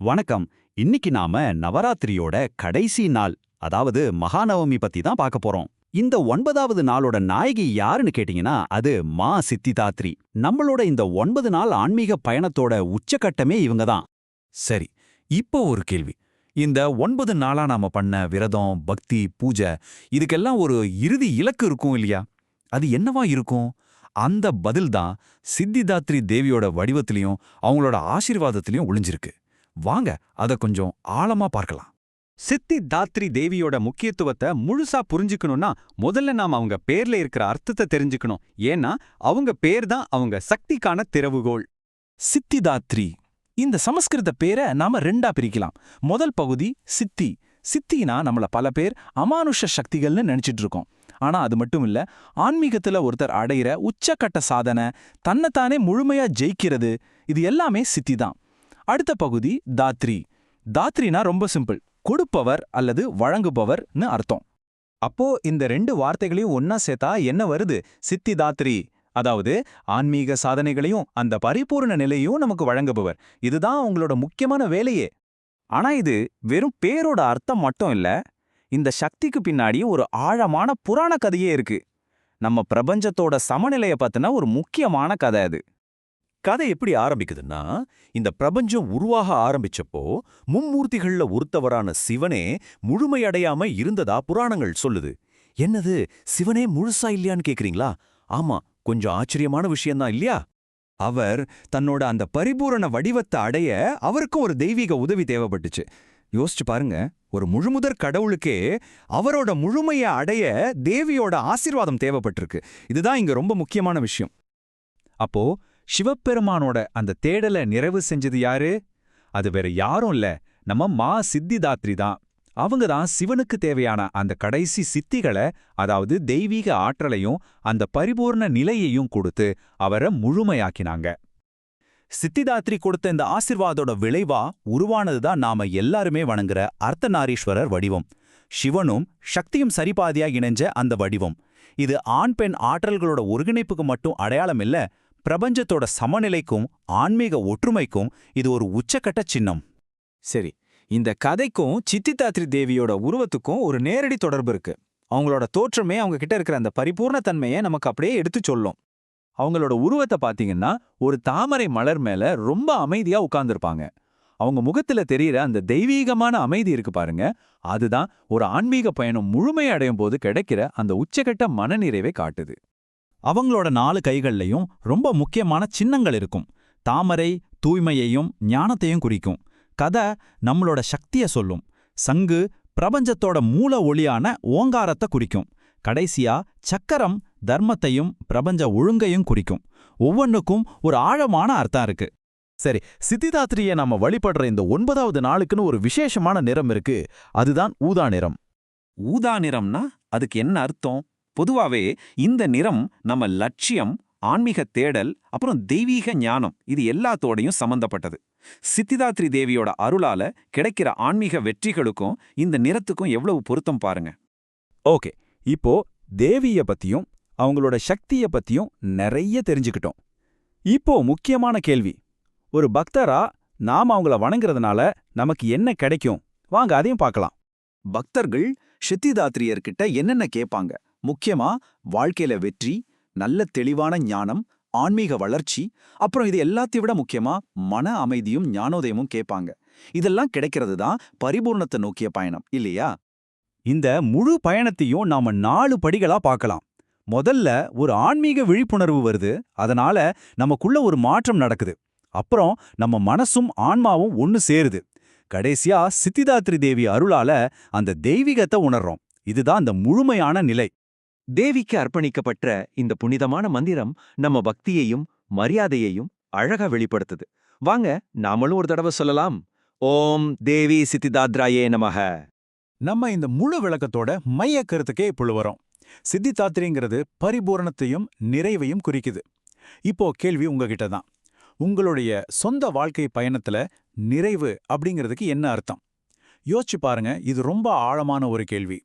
வணக்கம். இன்னைக்கு நாம நவராத்திரியோட கடைசி நாள், அதாவது மகாநவமி பத்தி தான் பார்க்க போறோம். இந்த 9வது நாளோட நாயகி யாருன்னு கேட்டீங்கன்னா, அது மா சித்திதாத்ரி. நம்மளோட இந்த 9 நாள் ஆன்மீக பயணத்தோட உச்சகட்டமே இவங்க தான். சரி, இப்போ ஒரு கேள்வி. இந்த 9 நாளா நாம பண்ண விரதம், பக்தி, பூஜை இதுக்கெல்லாம் ஒரு இறுதி இலக்கு இருக்கும் இல்லையா? அது என்னவா இருக்கும்? அந்த பதில் தான் சித்திதாத்ரி தேவியோட வடிவத்திலையும் அவங்களோட ஆசீர்வாதத்திலையும் ஒளிஞ்சிருக்கு. வாங்க அத கொஞ்சம் ஆழமா பார்க்கலாம். சித்திதாத்ரி தேவியோட முக்கியத்துவத்தை முழுசா புரிஞ்சுக்கணும்னா முதல்ல நாம அவங்க பேர்ல இருக்கிற அர்த்தத்தை தெரிஞ்சுக்கணும். ஏன்னா அவங்க பேர் தான் அவங்க சக்திக்கான திறவுகோல். சித்திதாத்ரி இந்த சமஸ்கிருத பேரை நாம ரெண்டா பிரிக்கலாம். முதல் பகுதி சித்தி. சித்தினா நம்மள பல பேர் அமானுஷ சக்திகள்னு நினைச்சிட்டு இருக்கோம். ஆனா அது மட்டும் இல்ல, ஆன்மீகத்துல ஒருத்தர் அடையிற உச்சக்கட்ட சாதனை, தன்னைத்தானே முழுமையா ஜெயிக்கிறது, இது எல்லாமே சித்தி தான். அடுத்த பகுதி தாத்ரி. தாத்ரினா ரொம்ப சிம்பிள், கொடுப்பவர் அல்லது வழங்குபவர்னு அர்த்தம். அப்போ இந்த ரெண்டு வார்த்தைகளையும் ஒன்னா சேர்த்தா என்ன வருது? சித்திதாத்ரி. அதாவது ஆன்மீக சாதனைகளையும் அந்த பரிபூர்ண நிலையும் நமக்கு வழங்குபவர். இதுதான் உங்களோட முக்கியமான வேலையே. ஆனா இது வெறும் பேரோட அர்த்தம் மட்டும் இல்ல. இந்த சக்திக்கு பின்னாடி ஒரு ஆழமான புராண கதையே இருக்கு. நம்ம பிரபஞ்சத்தோட சமநிலைய பத்தின ஒரு முக்கியமான கதை அது. கதை எப்படி ஆரம்பிக்குதுன்னா, இந்த பிரபஞ்சம் உருவாக ஆரம்பிச்சப்போ மும்மூர்த்திகள்ல ஒருத்தவரான சிவனே முழுமையடையாம இருந்ததா புராணங்கள் சொல்லுது. என்னது, சிவனே முழுசா இல்லையான்னு கேக்குறீங்களா? ஆமா, கொஞ்சம் ஆச்சரியமான விஷயம்தான் இல்லையா? அவர் தன்னோட அந்த பரிபூரண வடிவத்தை அடைய அவருக்கும் ஒரு தெய்வீக உதவி தேவைப்பட்டுச்சு. யோசிச்சு பாருங்க, ஒரு முழுமுதற் கடவுளுக்கே அவரோட முழுமையை அடைய தேவியோட ஆசீர்வாதம் தேவைப்பட்டிருக்கு. இதுதான் இங்க ரொம்ப முக்கியமான விஷயம். அப்போ சிவபெருமானோட அந்த தேடலை நிறைவு செஞ்சது யாரு? அது வேற யாரும் இல்ல, நம்ம மா சித்திதாத்ரி தான். அவங்க தான் சிவனுக்கு தேவையான அந்த கடைசி சித்திகளை, அதாவது தெய்வீக ஆற்றலையும் அந்த பரிபூர்ண நிலையையும் கொடுத்து அவரை முழுமையாக்கினாங்க. சித்திதாத்ரி கொடுத்த இந்த ஆசீர்வாதோட விளைவா உருவானதுதான் நாம எல்லாருமே வணங்குற அர்த்தநாரீஸ்வரர் வடிவம். சிவனும் சக்தியும் சரிபாதியா இணைஞ்ச அந்த வடிவம். இது ஆண் பெண் ஆற்றல்களோட ஒருங்கிணைப்புக்கு மட்டும் அடையாளம் இல்ல, பிரபஞ்சத்தோட சமநிலைக்கும் ஆன்மீக ஒற்றுமைக்கும் இது ஒரு உச்சக்கட்ட சின்னம். சரி, இந்த கதைக்கும் சித்திதாத்ரி தேவியோட உருவத்துக்கும் ஒரு நேரடி தொடர்பு இருக்கு. அவங்களோட தோற்றமே அவங்க கிட்ட இருக்கிற அந்த பரிபூர்ண தன்மையை நமக்கு அப்படியே எடுத்து சொல்லும். அவங்களோட உருவத்தை பாத்தீங்கன்னா ஒரு தாமரை மலர் மேல ரொம்ப அமைதியா உட்கார்ந்துருப்பாங்க. அவங்க முகத்துல தெரியற அந்த தெய்வீகமான அமைதி இருக்கு பாருங்க, அதுதான் ஒரு ஆன்மீக பயணம் முழுமையடையும் போது கிடைக்கிற அந்த உச்சகட்ட மனநிறைவை காட்டுது. அவங்களோட 4 கைகள்லையும் ரொம்ப முக்கியமான சின்னங்கள் இருக்கும். தாமரை தூய்மையையும் ஞானத்தையும் குறிக்கும். கதை நம்மளோட சக்திய சொல்லும். சங்கு பிரபஞ்சத்தோட மூல ஒளியான ஓங்காரத்தை குறிக்கும். கடைசியா சக்கரம் தர்மத்தையும் பிரபஞ்ச ஒழுங்கையும் குறிக்கும். ஒவ்வொன்றுக்கும் ஒரு ஆழமான அர்த்தம் இருக்கு. சரி, சித்திதாத்ரியை நாம வழிபடுற இந்த 9வது நாளுக்குன்னு ஒரு விசேஷமான நிறம் இருக்கு. அதுதான் ஊதா நிறம். ஊதா நிறம்னா அதுக்கு என்ன அர்த்தம்? பொதுவாவே இந்த நிறம் நம்ம லட்சியம், ஆன்மீக தேடல், அப்புறம் தெய்வீக ஞானம், இது எல்லாத்தோடையும் சம்பந்தப்பட்டது. சித்திதாத்ரி தேவியோட அருளால கிடைக்கிற ஆன்மீக வெற்றிகளுக்கும் இந்த நிறத்துக்கும் எவ்வளவு பொருத்தம் பாருங்க. ஓகே, இப்போ தேவிய பத்தியும் அவங்களோட சக்திய பத்தியும் நிறைய தெரிஞ்சுக்கிட்டோம். இப்போ முக்கியமான கேள்வி, ஒரு பக்தரா நாம அவங்கள வணங்குறதுனால நமக்கு என்ன கிடைக்கும்? வாங்க அதையும் பார்க்கலாம். பக்தர்கள் சித்திதாத்ரியர்கிட்ட என்னென்ன கேட்பாங்க? முக்கியமா வாழ்க்கையில வெற்றி, நல்ல தெளிவான ஞானம், ஆன்மீக வளர்ச்சி, அப்புறம் இது எல்லாத்தையும் விட முக்கியமா மன அமைதியும் ஞானோதயமும் கேட்பாங்க. இதெல்லாம் கிடைக்கிறது தான் பரிபூர்ணத்தை நோக்கிய பயணம் இல்லையா? இந்த முழு பயணத்தையும் நாம 4 படிகளா பார்க்கலாம். முதல்ல ஒரு ஆன்மீக விழிப்புணர்வு வருது, அதனால நமக்குள்ள ஒரு மாற்றம் நடக்குது. அப்புறம் நம்ம மனசும் ஆன்மாவும் ஒன்னு சேருது. கடைசியா சித்திதாத்ரி தேவி அருளால அந்த தெய்வீகத்தை உணர்றோம். இதுதான் அந்த முழுமையான நிலை. தேவிக்கு அர்ப்பணிக்கப்பட்ட இந்த புனிதமான மந்திரம் நம்ம பக்தியையும் மரியாதையையும் அழகா வெளிப்படுத்துது. வாங்க நாமளும் ஒரு தடவை சொல்லலாம். ஓம் தேவி சித்திதாத்ராயே நமக. நம்ம இந்த முழு விளக்கத்தோட மைய கருத்துக்கே இப்பொழு வரோம். சித்திதாத்ரிங்கிறது பரிபூரணத்தையும் நிறைவையும் குறிக்குது. இப்போ கேள்வி உங்ககிட்ட தான். உங்களுடைய சொந்த வாழ்க்கை பயணத்துல நிறைவு அப்படிங்கிறதுக்கு என்ன அர்த்தம்? யோசிச்சு பாருங்க, இது ரொம்ப ஆழமான ஒரு கேள்வி.